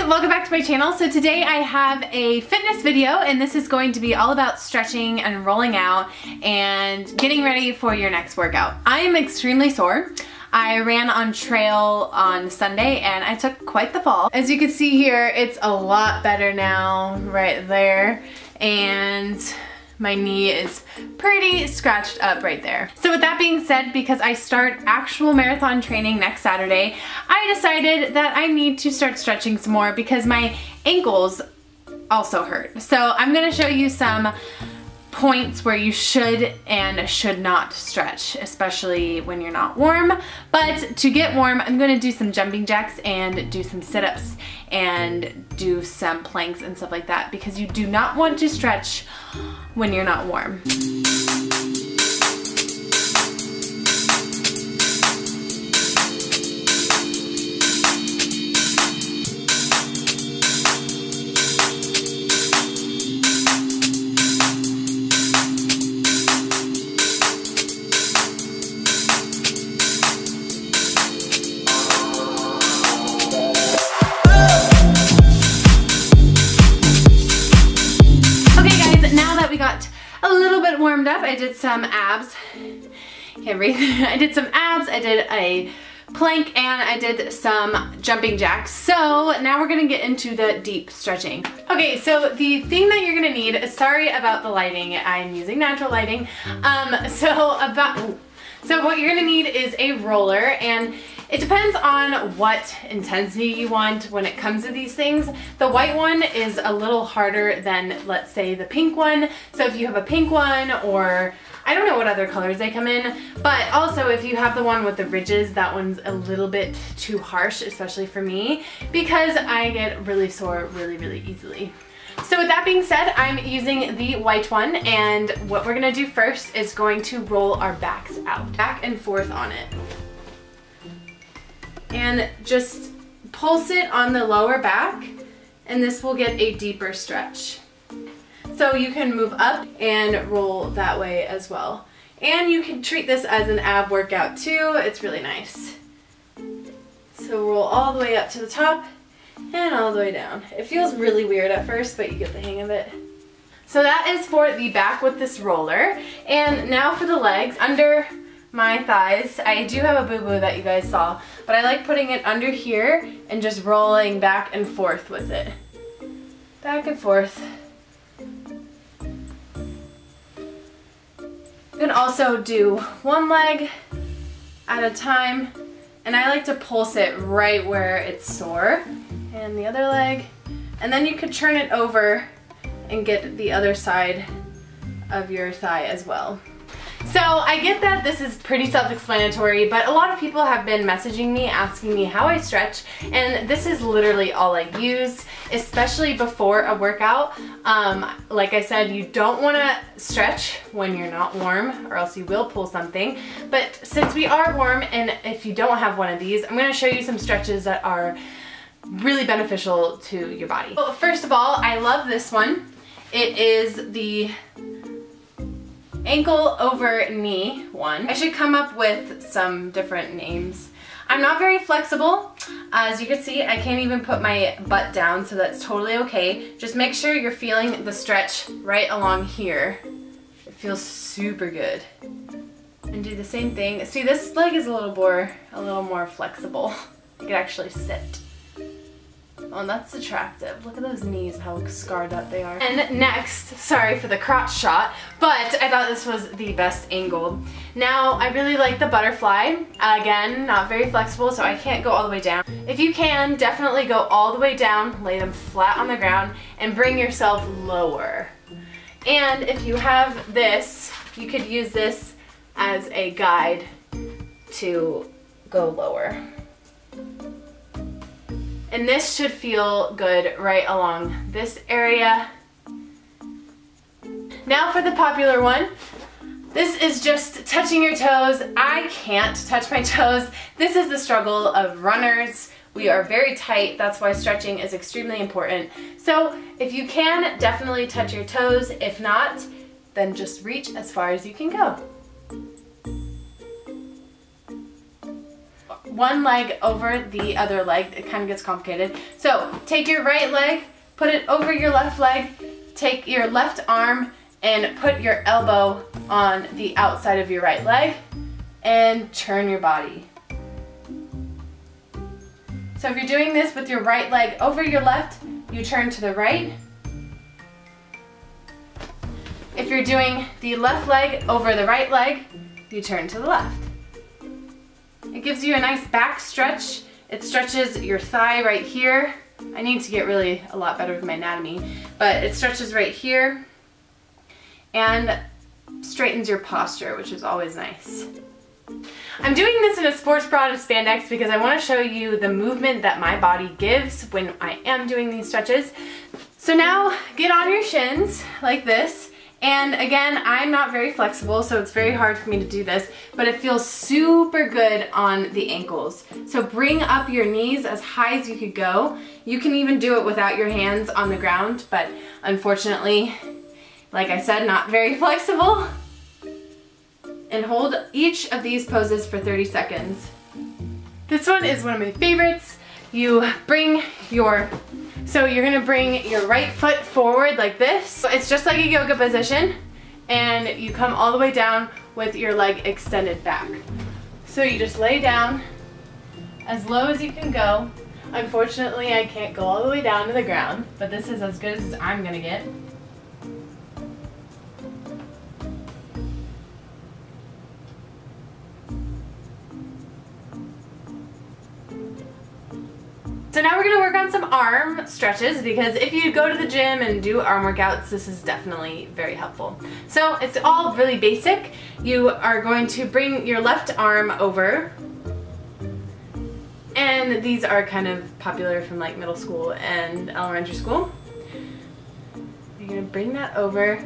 welcome back to my channel. So today I have a fitness video and this is going to be all about stretching and rolling out and getting ready for your next workout. I am extremely sore. I ran on trail on Sunday and I took quite the fall. As you can see here, it's a lot better now right there, and my knee is pretty scratched up right there. So with that being said, because I start actual marathon training next Saturday, I decided that I need to start stretching some more because my ankles also hurt. So I'm gonna show you some points where you should and should not stretch, especially when you're not warm. But to get warm, I'm gonna do some jumping jacks and do some sit-ups and do some planks and stuff like that, because you do not want to stretch when you're not warm. A little bit warmed up. I did some abs. Can't breathe. I did some abs, I did a plank, and I did some jumping jacks. So now we're gonna get into the deep stretching. Okay, so the thing that you're gonna need, sorry about the lighting, I'm using natural lighting. So what you're gonna need is a roller, and it depends on what intensity you want when it comes to these things. The white one is a little harder than, let's say, the pink one. So if you have a pink one, or I don't know what other colors they come in, but also if you have the one with the ridges, that one's a little bit too harsh, especially for me, because I get really sore really easily. So with that being said, I'm using the white one, and what we're gonna do first is going to roll our backs out, back and forth on it. And just pulse it on the lower back, and this will get a deeper stretch. So you can move up and roll that way as well. And you can treat this as an ab workout too. It's really nice. So roll all the way up to the top and all the way down. It feels really weird at first, but you get the hang of it. So that is for the back with this roller. And now for the legs. Under my thighs, I do have a boo-boo that you guys saw, but I like putting it under here and just rolling back and forth with it. Back and forth. You can also do one leg at a time, and I like to pulse it right where it's sore, and the other leg, and then you could turn it over and get the other side of your thigh as well. So I get that this is pretty self-explanatory, but a lot of people have been messaging me asking me how I stretch, and this is literally all I use, especially before a workout. Like I said, you don't want to stretch when you're not warm, or else you will pull something. But since we are warm, and if you don't have one of these, I'm going to show you some stretches that are really beneficial to your body. Well, first of all, I love this one. It is the ankle over knee one. I should come up with some different names. I'm not very flexible. As you can see, I can't even put my butt down, so that's totally okay. Just make sure you're feeling the stretch right along here. It feels super good. And do the same thing. See, this leg is a little more flexible. I could actually sit. Oh, that's attractive. Look at those knees, how scarred up they are. And next, sorry for the crotch shot, but I thought this was the best angle. Now, I really like the butterfly. Again, not very flexible, so I can't go all the way down. If you can, definitely go all the way down, lay them flat on the ground, and bring yourself lower. And if you have this, you could use this as a guide to go lower. And this should feel good right along this area. Now for the popular one. This is just touching your toes. I can't touch my toes. This is the struggle of runners. We are very tight. That's why stretching is extremely important. So if you can, definitely touch your toes. If not, then just reach as far as you can go. one leg over the other leg. It kind of gets complicated. So take your right leg, put it over your left leg, take your left arm and put your elbow on the outside of your right leg and turn your body. So if you're doing this with your right leg over your left, you turn to the right. If you're doing the left leg over the right leg, you turn to the left. It gives you a nice back stretch. It stretches your thigh right here. I need to get really a lot better with my anatomy, but it stretches right here and straightens your posture, which is always nice. I'm doing this in a sports bra to spandex because I want to show you the movement that my body gives when I am doing these stretches. So now get on your shins like this. And again, I'm not very flexible, so it's very hard for me to do this, but it feels super good on the ankles. So bring up your knees as high as you could go. You can even do it without your hands on the ground, but unfortunately, like I said, not very flexible. And hold each of these poses for 30 seconds. This one is one of my favorites. You're gonna bring your right foot forward like this. So it's just like a yoga position, and you come all the way down with your leg extended back. So you just lay down as low as you can go. Unfortunately, I can't go all the way down to the ground, but this is as good as I'm gonna get. So now we're going to work on some arm stretches, because if you go to the gym and do arm workouts, this is definitely very helpful. So it's all really basic. You are going to bring your left arm over, and these are kind of popular from like middle school and elementary school. You're going to bring that over,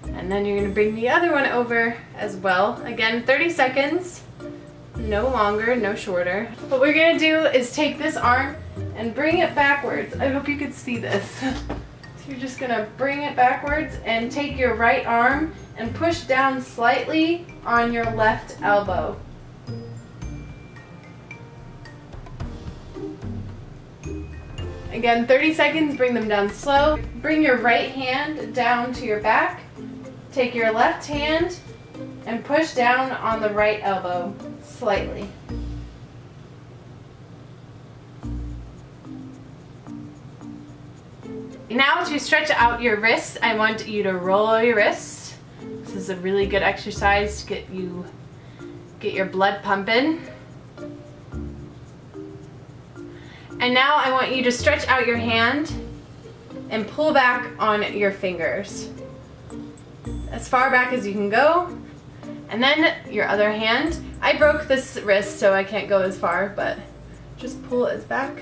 and then you're going to bring the other one over as well. Again, 30 seconds, no longer, no shorter. What we're going to do is take this arm and bring it backwards. I hope you could see this. So you're just gonna bring it backwards and take your right arm and push down slightly on your left elbow. Again, 30 seconds, bring them down slow. Bring your right hand down to your back. Take your left hand and push down on the right elbow slightly. Now to stretch out your wrists, I want you to roll your wrists. This is a really good exercise to get your blood pumping. And now I want you to stretch out your hand and pull back on your fingers. As far back as you can go. And then your other hand. I broke this wrist, so I can't go as far, but just pull it as far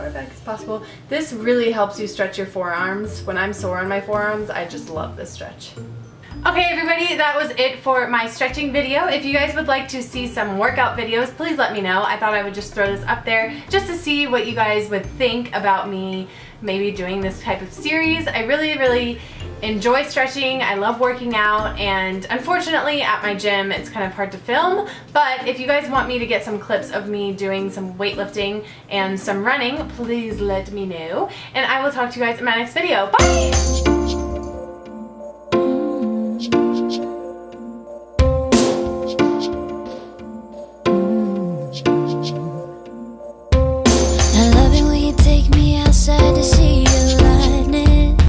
back as possible. This really helps you stretch your forearms. When I'm sore on my forearms, I just love this stretch. Okay everybody, that was it for my stretching video. If you guys would like to see some workout videos, please let me know. I thought I would just throw this up there just to see what you guys would think about me maybe doing this type of series. I really enjoy stretching. I love working out, and unfortunately at my gym it's kind of hard to film, but if you guys want me to get some clips of me doing some weightlifting and some running, please let me know, and I will talk to you guys in my next video. Bye!